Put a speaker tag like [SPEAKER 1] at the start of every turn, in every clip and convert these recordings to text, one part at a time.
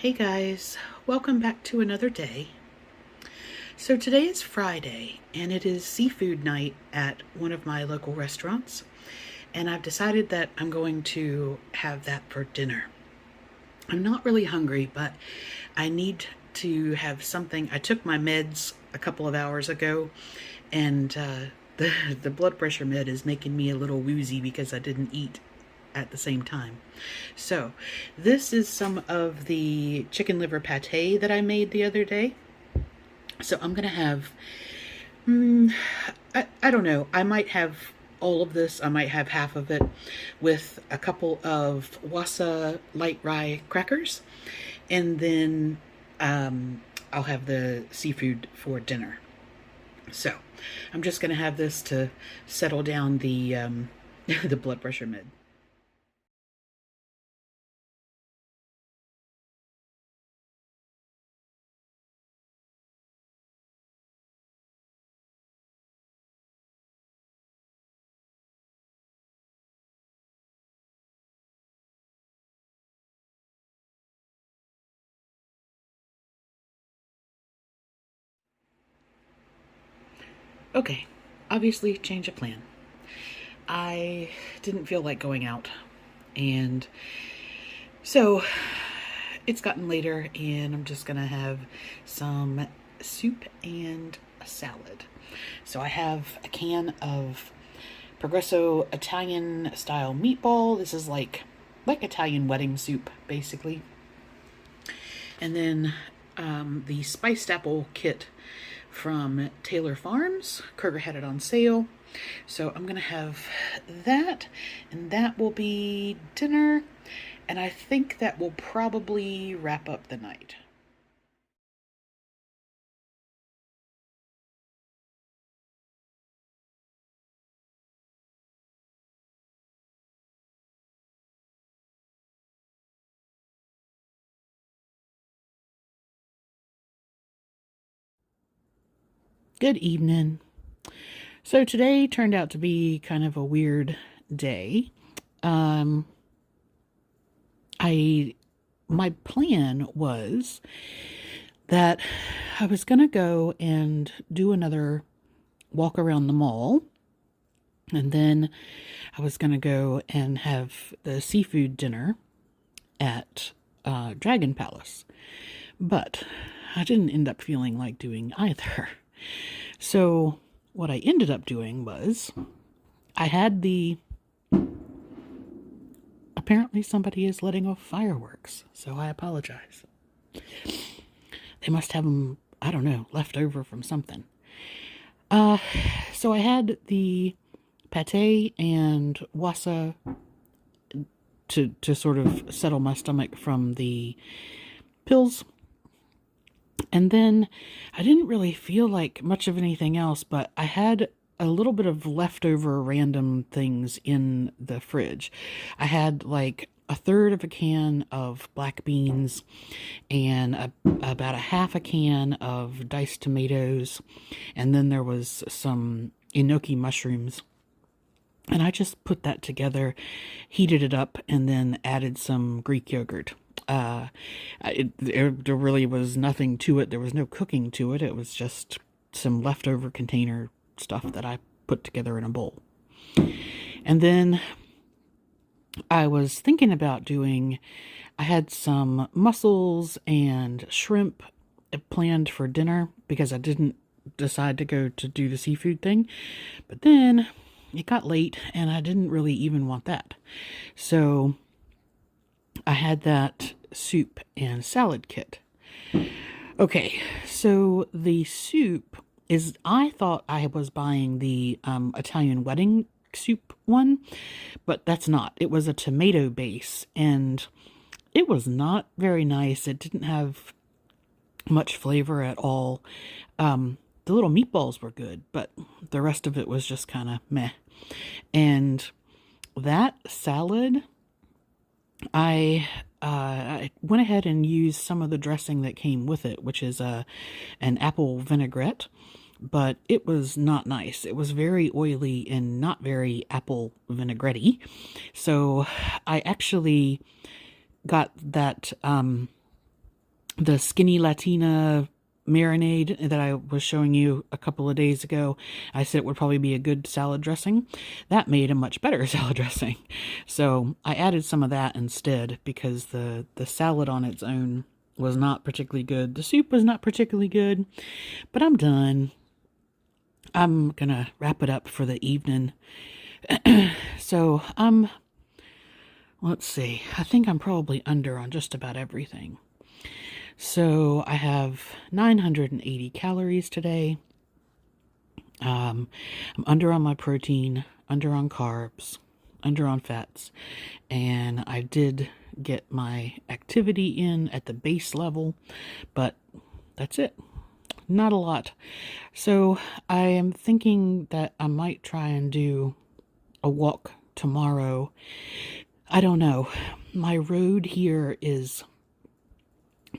[SPEAKER 1] Hey guys, welcome back to another day. So today is Friday and it is seafood night at one of my local restaurants, and I've decided that I'm going to have that for dinner. I'm not really hungry, but I need to have something. I took my meds a couple of hours ago, and the blood pressure med is making me a little woozy because I didn't eat at the same time. So this is some of the chicken liver pate that I made the other day. So I'm gonna have, I don't know, I might have all of this, I might have half of it, with a couple of Wasa light rye crackers, and then I'll have the seafood for dinner. So I'm just gonna have this to settle down the the blood pressure med. Okay, obviously change of plan. I didn't feel like going out, and so it's gotten later and I'm just gonna have some soup and a salad. So I have a can of Progresso Italian style meatball. This is like Italian wedding soup basically. And then the spiced apple kit from Taylor Farms. Kroger had it on sale. So I'm gonna have that, and that will be dinner, and I think that will probably wrap up the night. Good evening. So today turned out to be kind of a weird day. Um, my plan was that I was gonna go and do another walk around the mall, and then I was gonna go and have the seafood dinner at Dragon Palace. But I didn't end up feeling like doing either. So what I ended up doing was I had the... Apparently somebody is letting off fireworks, so I apologize. They must have them, I don't know, left over from something. So I had the pate and wasa to sort of settle my stomach from the pills. And then I didn't really feel like much of anything else, but I had a little bit of leftover random things in the fridge. I had like a third of a can of black beans and about a half a can of diced tomatoes, and then there was some Enoki mushrooms. And I just put that together, heated it up, and then added some Greek yogurt. There really was nothing to it. There was no cooking to it. It was just some leftover container stuff that I put together in a bowl. And then I was thinking about I had some mussels and shrimp planned for dinner because I didn't decide to go to do the seafood thing. But then it got late and I didn't really even want that. So I had that soup and salad kit. Okay, so the soup is, I thought I was buying the Italian wedding soup one, but that's not. It was a tomato base, and it was not very nice. It didn't have much flavor at all. The little meatballs were good, but the rest of it was just kind of meh. And that salad, I went ahead and used some of the dressing that came with it, which is an apple vinaigrette, but it was not nice. It was very oily and not very apple vinaigrette-y. So I actually got that the Skinny Latina marinade that I was showing you a couple of days ago, I said it would probably be a good salad dressing. That made a much better salad dressing. So I added some of that instead because the salad on its own was not particularly good. The soup was not particularly good, but I'm done. I'm gonna wrap it up for the evening. So let's see, I think I'm probably under on just about everything. So I have 980 calories today. I'm under on my protein, under on carbs, under on fats, and I did get my activity in at the base level, but that's it. Not a lot. So I am thinking that I might try and do a walk tomorrow. I don't know. My road here is,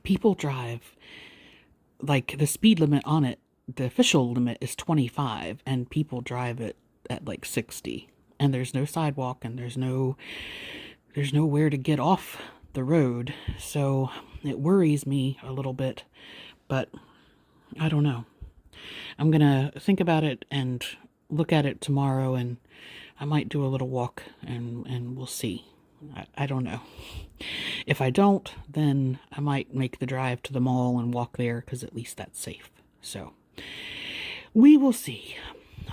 [SPEAKER 1] people drive, like the speed limit on it, the official limit is 25, and people drive it at like 60. And there's no sidewalk, and there's nowhere to get off the road. So it worries me a little bit, but I don't know. I'm gonna think about it and look at it tomorrow, and I might do a little walk, and we'll see. I don't know. If I don't, then I might make the drive to the mall and walk there, because at least that's safe. So we will see.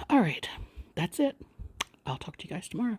[SPEAKER 1] All right, that's it. I'll talk to you guys tomorrow.